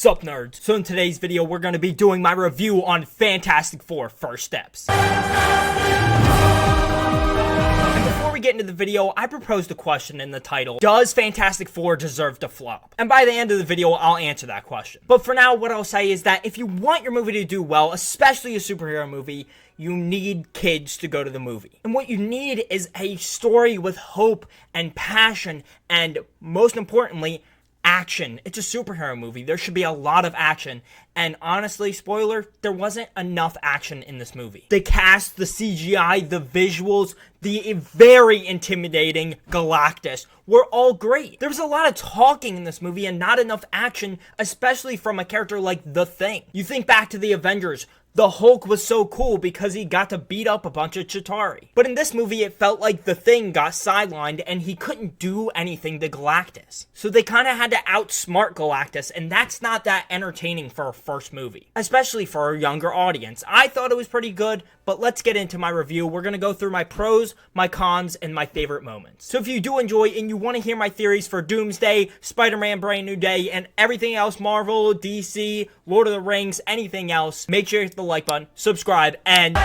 Sup nerds? So in today's video, we're going to be doing my review on Fantastic Four First Steps. And before we get into the video, I proposed a question in the title: does Fantastic Four deserve to flop? And by the end of the video, I'll answer that question. But for now, what I'll say is that if you want your movie to do well, especially a superhero movie, you need kids to go to the movie. And what you need is a story with hope and passion and, most importantly, action. It's a superhero movie. There should be a lot of action. And honestly, spoiler, there wasn't enough action in this movie. The cast, the CGI, the visuals, the very intimidating Galactus were all great. There was a lot of talking in this movie and not enough action, especially from a character like The Thing. You think back to the Avengers. The Hulk was so cool because he got to beat up a bunch of Chitauri. But in this movie, it felt like The Thing got sidelined and he couldn't do anything to Galactus. So they kind of had to outsmart Galactus, and that's not that entertaining for a first movie, especially for a younger audience. I thought it was pretty good, but let's get into my review. We're going to go through my pros, my cons, and my favorite moments. So if you do enjoy and you want to hear my theories for Doomsday, Spider-Man Brand New Day, and everything else Marvel, DC, Lord of the Rings, anything else, make sure you hit the like button, subscribe, and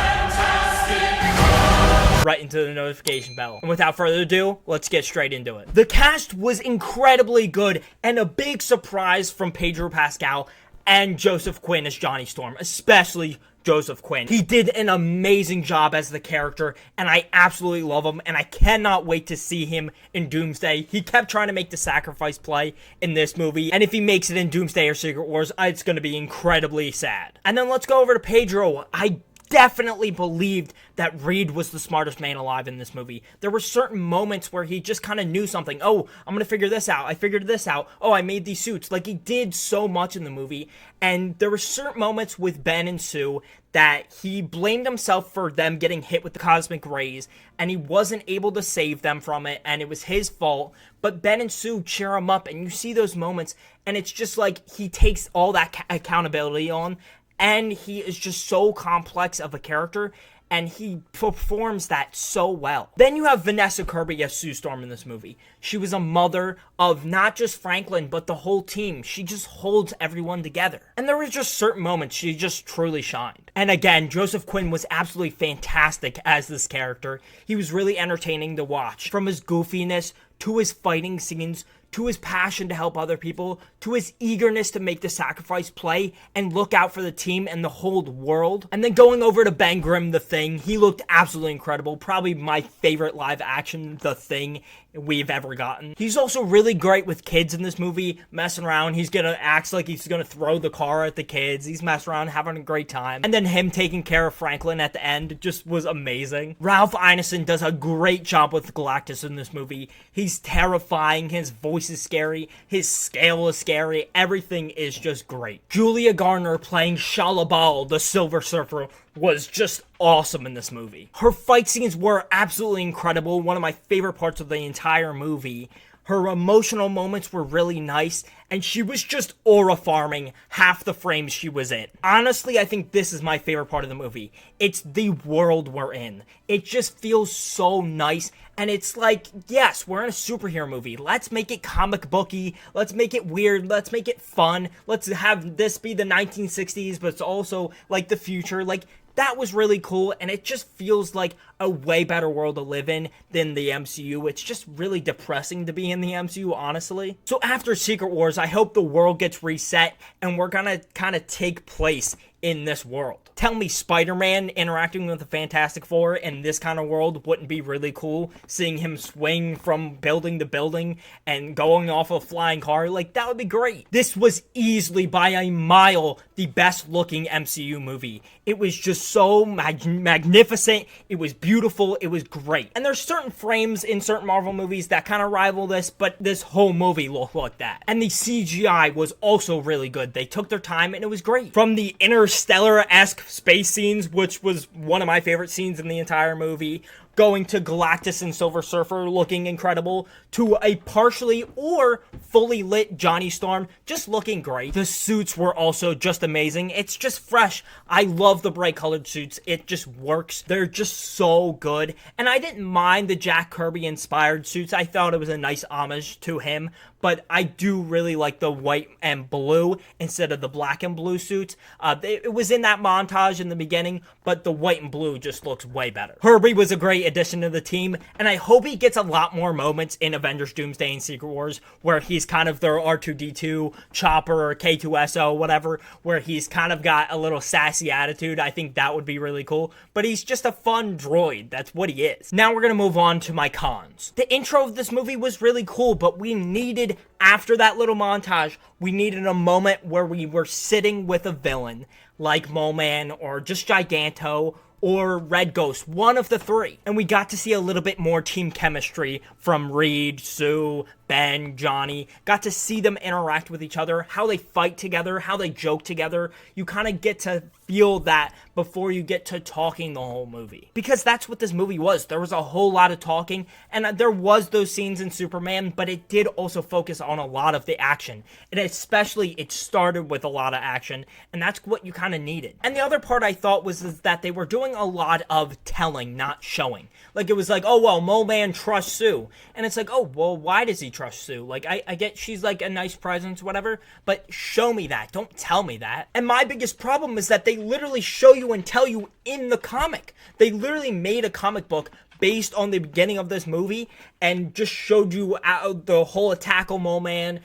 right into the notification bell. And without further ado, let's get straight into it. The cast was incredibly good, and a big surprise from Pedro Pascal and Joseph Quinn as Johnny Storm, especially Joseph Quinn. He did an amazing job as the character, and I absolutely love him, and I cannot wait to see him in Doomsday. He kept trying to make the sacrifice play in this movie, and if he makes it in Doomsday or Secret Wars, it's going to be incredibly sad. And then let's go over to Pedro. I definitely believed that Reed was the smartest man alive in this movie. There were certain moments where he just kind of knew something. Oh, I'm gonna figure this out. I figured this out. Oh, I made these suits. Like, he did so much in the movie. And there were certain moments with Ben and Sue that he blamed himself for them getting hit with the cosmic rays, and he wasn't able to save them from it, and it was his fault. But Ben and Sue cheer him up, and you see those moments, and it's just like he takes all that accountability on. And he is just so complex of a character, and he performs that so well. Then you have Vanessa Kirby as Sue Storm in this movie. She was a mother of not just Franklin, but the whole team. She just holds everyone together. And there were just certain moments she just truly shined. And again, Joseph Quinn was absolutely fantastic as this character. He was really entertaining to watch. From his goofiness to his fighting scenes, to his passion to help other people, to his eagerness to make the sacrifice play and look out for the team and the whole world. And then going over to Ben Grimm, The Thing, he looked absolutely incredible. Probably my favorite live action The Thing we've ever gotten. He's also really great with kids in this movie, messing around. He's gonna act like he's gonna throw the car at the kids. He's messing around, having a great time. And then him taking care of Franklin at the end just was amazing. Ralph Ineson does a great job with Galactus in this movie. He's terrifying. His voice is scary. His scale is scary. Everything is just great. Julia Garner playing Shalabal, the Silver Surfer, was just awesome in this movie. Her fight scenes were absolutely incredible. One of my favorite parts of the entire movie. Her emotional moments were really nice, and she was just aura farming half the frames she was in. Honestly, I think this is my favorite part of the movie. It's the world we're in. It just feels so nice, and it's like, yes, we're in a superhero movie. Let's make it comic booky. Let's make it weird. Let's make it fun. Let's have this be the 1960s, but it's also like the future. Like, that was really cool, and it just feels like a way better world to live in than the MCU. It's just really depressing to be in the MCU, honestly. So after Secret Wars, I hope the world gets reset, and we're gonna kind of take place in this world. Tell me Spider-Man interacting with the Fantastic Four in this kind of world wouldn't be really cool? Seeing him swing from building to building and going off a flying car, like, that would be great. This was easily by a mile the best looking MCU movie. It was just so magnificent. It was beautiful. It was great. And there's certain frames in certain Marvel movies that kind of rival this, but this whole movie looked like that. And the CGI was also really good. They took their time, and it was great. From the Interstellar-esque space scenes, which was one of my favorite scenes in the entire movie, going to Galactus and Silver Surfer looking incredible, to a partially or fully lit Johnny Storm just looking great. The suits were also just amazing. It's just fresh. I love the bright colored suits. It just works. They're just so good. And I didn't mind the Jack Kirby inspired suits. I thought it was a nice homage to him. but I do really like the white and blue instead of the black and blue suits. It was in that montage in the beginning, but the white and blue just looks way better. Herbie was a great addition to the team, and I hope he gets a lot more moments in Avengers Doomsday and Secret Wars where he's kind of their R2-D2, Chopper, or K2SO, whatever, where he's kind of got a little sassy attitude. I think that would be really cool, but he's just a fun droid. That's what he is. Now we're going to move on to my cons. The intro of this movie was really cool, but we needed, after that little montage, we needed a moment where we were sitting with a villain like Mole Man or just Giganto or Red Ghost, one of the three. And we got to see a little bit more team chemistry from Reed, Sue, Ben, Johnny. Got to see them interact with each other, how they fight together, how they joke together. You kind of get to feel that before you get to talking the whole movie. Because that's what this movie was. There was a whole lot of talking, and there was those scenes in Superman, but it did also focus on a lot of the action. And especially, it started with a lot of action, and that's what you kind of needed. And the other part I thought was that they were doing a lot of telling, not showing. Like, it was like, oh, well, Mole Man trusts Sue. And it's like, oh, well, why does he trust Sue? Like, I get she's like a nice presence, whatever, but show me that. Don't tell me that. And my biggest problem is that they literally show you and tell you in the comic. They literally made a comic book based on the beginning of this movie and just showed you the whole attack on Mole Man,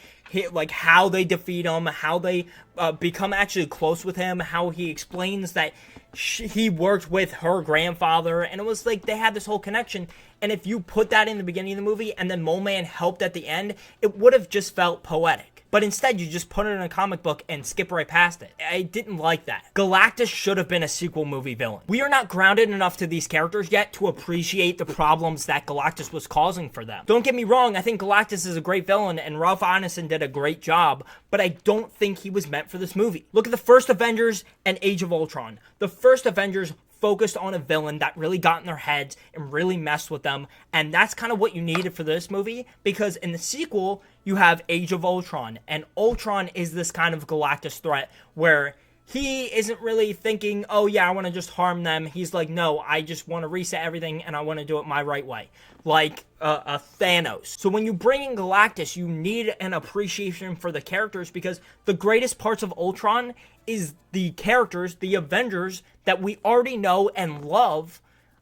like how they defeat him, how they become actually close with him, how he explains that he worked with her grandfather, and it was like they had this whole connection. And if you put that in the beginning of the movie and then Mole Man helped at the end, it would have just felt poetic. But instead, you just put it in a comic book and skip right past it. I didn't like that. Galactus should have been a sequel movie villain. We are not grounded enough to these characters yet to appreciate the problems that Galactus was causing for them. Don't get me wrong, I think Galactus is a great villain and Ralph Ineson did a great job, but I don't think he was meant for this movie. Look at the first Avengers and Age of Ultron. The first Avengers focused on a villain that really got in their heads and really messed with them, and that's kind of what you needed for this movie, because in the sequel you have Age of Ultron, and Ultron is this kind of Galactus threat where he isn't really thinking, oh yeah, I want to just harm them. He's like, no, I just want to reset everything and I want to do it my right way, like a Thanos. So when you bring in Galactus, you need an appreciation for the characters, because the greatest parts of Ultron is the characters, the Avengers that we already know and love.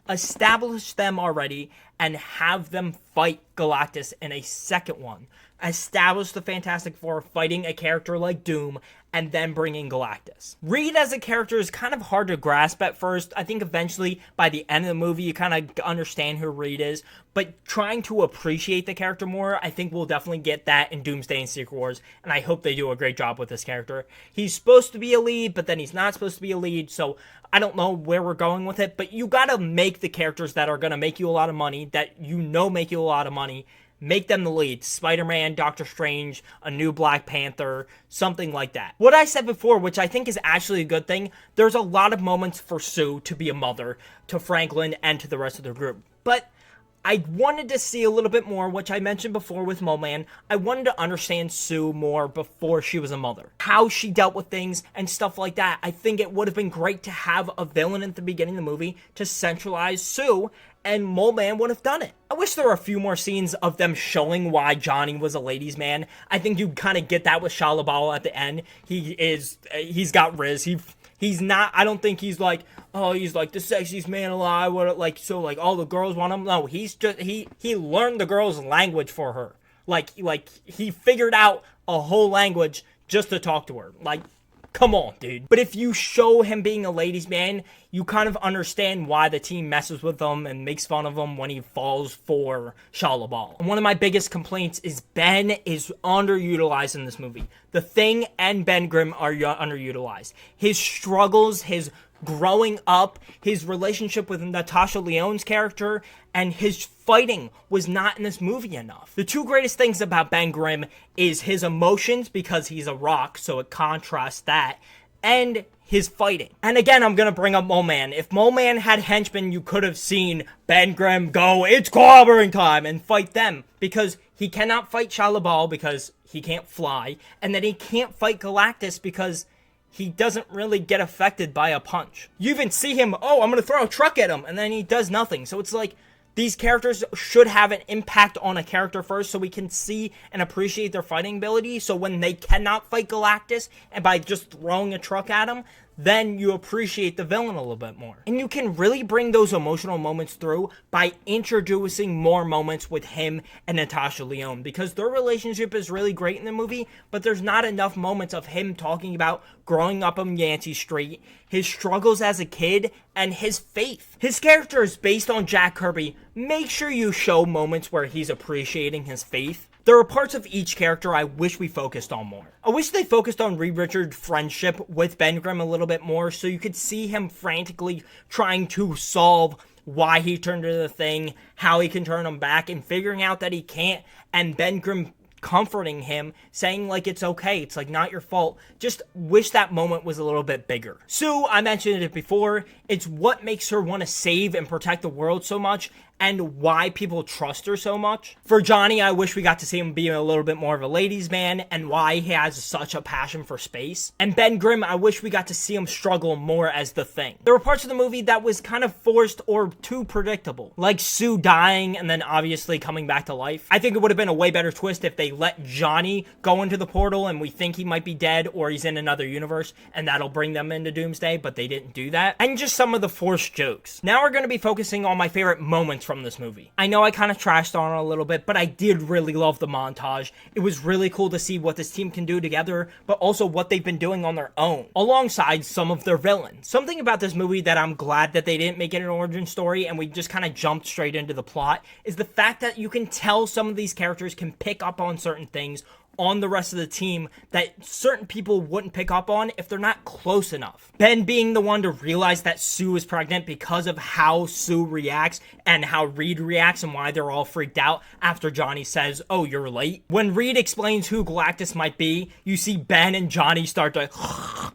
Establish them already and have them fight Galactus in a second one. Establish the Fantastic Four fighting a character like Doom and then bring in Galactus. Reed as a character is kind of hard to grasp at first. I think eventually by the end of the movie you kind of understand who Reed is, but trying to appreciate the character more, I think we'll definitely get that in Doomsday and Secret Wars, and I hope they do a great job with this character. He's supposed to be a lead, but then he's not supposed to be a lead, so I don't know where we're going with it, but you gotta make the characters that are gonna make you a lot of money, that you know make you a lot of money, make them the lead. Spider-Man, Doctor Strange, a new Black Panther, something like that. What I said before, which I think is actually a good thing, there's a lot of moments for Sue to be a mother to Franklin and to the rest of the group. But I wanted to see a little bit more, which I mentioned before with Mole Man. I wanted to understand Sue more before she was a mother. How she dealt with things and stuff like that. I think it would have been great to have a villain at the beginning of the movie to centralize Sue, and Mole Man would have done it. I wish there were a few more scenes of them showing why Johnny was a ladies' man. I think you kind of get that with Shia LaBeouf at the end. He's got Riz. He's not, I don't think he's like, oh, he's like the sexiest man alive, like, so like all the girls want him. No, he's just, he learned the girl's language for her. Like he figured out a whole language just to talk to her. Like, come on, dude. But if you show him being a ladies' man, you kind of understand why the team messes with him and makes fun of him when he falls for Shia LaBeouf. And one of my biggest complaints is Ben is underutilized in this movie. The Thing and Ben Grimm are underutilized. His struggles, his growing up, his relationship with Natasha Lyonne's character, and his fighting was not in this movie enough. The two greatest things about Ben Grimm is his emotions, because he's a rock, so it contrasts that, and his fighting. And again, I'm gonna bring up Mole Man. If Mole Man had henchmen, you could have seen Ben Grimm go, it's clobbering time, and fight them, because he cannot fight Shia LaBeouf because he can't fly, and then he can't fight Galactus because he doesn't really get affected by a punch. You even see him, oh, I'm gonna throw a truck at him, and then he does nothing. So it's like, These characters should have an impact on a character first so we can see and appreciate their fighting ability. So when they cannot fight Galactus and by just throwing a truck at him, then you appreciate the villain a little bit more. And you can really bring those emotional moments through by introducing more moments with him and Natasha Lyonne, because their relationship is really great in the movie, but there's not enough moments of him talking about growing up on Yancey Street, his struggles as a kid, and his faith. His character is based on Jack Kirby. Make sure you show moments where he's appreciating his faith. There are parts of each character I wish we focused on more. I wish they focused on Reed Richards' friendship with Ben Grimm a little bit more so you could see him frantically trying to solve why he turned into the Thing, how he can turn him back, and figuring out that he can't, and Ben Grimm comforting him, saying like it's okay, it's like not your fault. Just wish that moment was a little bit bigger. Sue, I mentioned it before, it's what makes her want to save and protect the world so much, and why people trust her so much. For Johnny, I wish we got to see him be a little bit more of a ladies' man, and why he has such a passion for space. And Ben Grimm, I wish we got to see him struggle more as the Thing. There were parts of the movie that was kind of forced or too predictable, like Sue dying and then obviously coming back to life. I think it would have been a way better twist if they let Johnny go into the portal and we think he might be dead or he's in another universe, and that'll bring them into Doomsday, but they didn't do that. And just some of the forced jokes. Now we're going to be focusing on my favorite moments from this movie. I know I kind of trashed on it a little bit, but I did really love the montage. It was really cool to see what this team can do together, but also what they've been doing on their own, alongside some of their villains. Something about this movie that I'm glad that they didn't make it an origin story and we just kind of jumped straight into the plot is the fact that you can tell some of these characters can pick up on certain things on the rest of the team that certain people wouldn't pick up on if they're not close enough. Ben being the one to realize that Sue is pregnant because of how Sue reacts and how Reed reacts and why they're all freaked out after Johnny says, "Oh, you're late." When Reed explains who Galactus might be, you see Ben and Johnny start to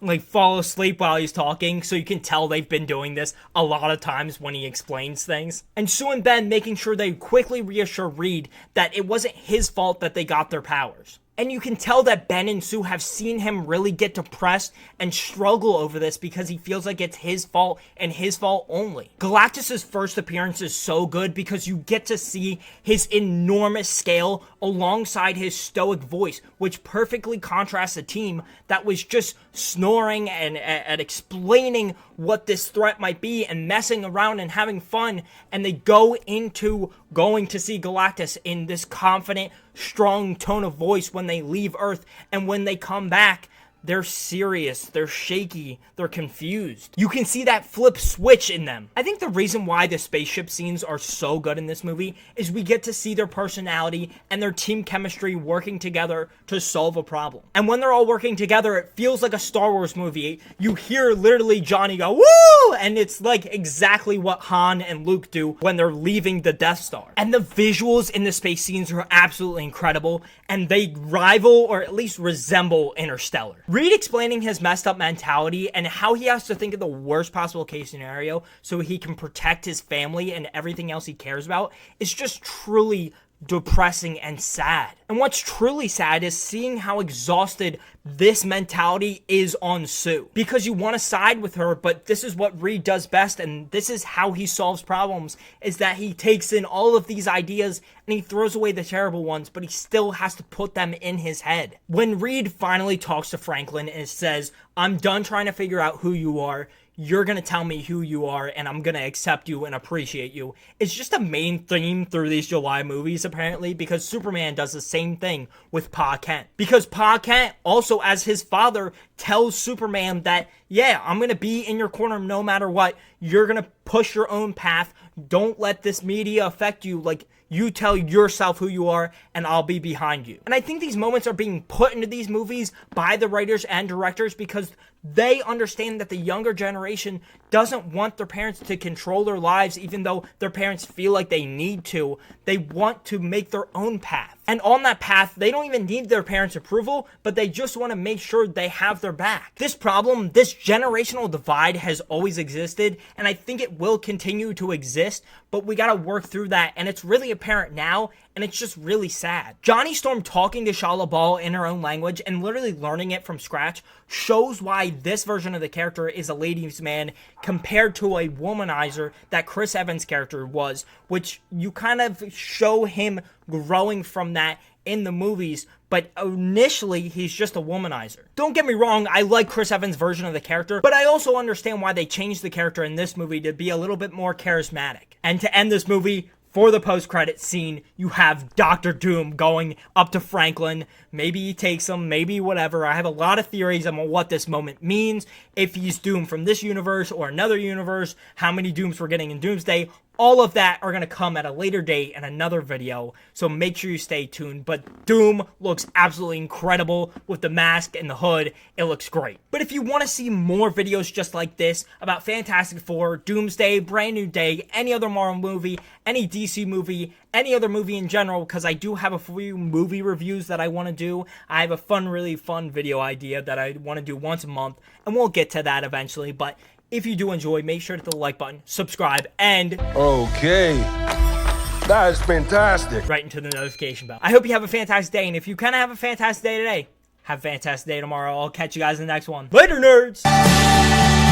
like fall asleep while he's talking, so you can tell they've been doing this a lot of times when he explains things. And Sue and Ben making sure they quickly reassure Reed that it wasn't his fault that they got their powers. And you can tell that Ben and Sue have seen him really get depressed and struggle over this because he feels like it's his fault and his fault only. Galactus' first appearance is so good because you get to see his enormous scale alongside his stoic voice, which perfectly contrasts a team that was just snoring and explaining what this threat might be and messing around and having fun, and they go into going to see Galactus in this confident, strong tone of voice when they leave Earth, and when they come back, they're serious, they're shaky, they're confused. You can see that flip switch in them. I think the reason why the spaceship scenes are so good in this movie is we get to see their personality and their team chemistry working together to solve a problem. And when they're all working together, it feels like a Star Wars movie. You hear literally Johnny go, "Woo!" And it's like exactly what Han and Luke do when they're leaving the Death Star. And the visuals in the space scenes are absolutely incredible, and they rival or at least resemble Interstellar. Reed explaining his messed up mentality and how he has to think of the worst possible case scenario so he can protect his family and everything else he cares about is just truly depressing and sad. And what's truly sad is seeing how exhausted this mentality is on Sue. Because you want to side with her, but this is what Reed does best, and this is how he solves problems, is that he takes in all of these ideas and he throws away the terrible ones, but he still has to put them in his head. When Reed finally talks to Franklin and says, "I'm done trying to figure out who you are, you're going to tell me who you are, and I'm going to accept you and appreciate you," it's just a main theme through these July movies, apparently, because Superman does the same thing with Pa Kent. Because Pa Kent, also as his father, tells Superman that, yeah, I'm going to be in your corner no matter what. You're going to push your own path. Don't let this media affect you. Like, you tell yourself who you are, and I'll be behind you. And I think these moments are being put into these movies by the writers and directors because they understand that the younger generation doesn't want their parents to control their lives, even though their parents feel like they need to. They want to make their own path. And on that path, they don't even need their parents' approval, but they just want to make sure they have their back. This problem, this generational divide has always existed, and I think it will continue to exist, but we got to work through that, and it's really apparent now, and it's just really sad. Johnny Storm talking to Shia LaBeouf in her own language and literally learning it from scratch shows why this version of the character is a ladies' man compared to a womanizer that Chris Evans' character was, which you kind of show him growing from that in the movies, but initially he's just a womanizer. Don't get me wrong, I like Chris Evans' version of the character, but I also understand why they changed the character in this movie to be a little bit more charismatic. And to end this movie, for the post-credit scene, you have Dr. Doom going up to Franklin. Maybe he takes him, maybe whatever. I have a lot of theories on what this moment means. If he's Doom from this universe or another universe, how many Dooms we're getting in Doomsday. All of that are going to come at a later date in another video, so make sure you stay tuned. But Doom looks absolutely incredible with the mask and the hood. It looks great. But if you want to see more videos just like this about Fantastic Four, Doomsday, Brand New Day, any other Marvel movie, any DC movie, any other movie in general, because I do have a few movie reviews that I want to do. I have a really fun video idea that I want to do once a month, and we'll get to that eventually. But if you do enjoy, make sure to hit the like button, subscribe, and okay, that is fantastic. Right into the notification bell. I hope you have a fantastic day, and if you kind of have a fantastic day today, have a fantastic day tomorrow. I'll catch you guys in the next one. Later, nerds!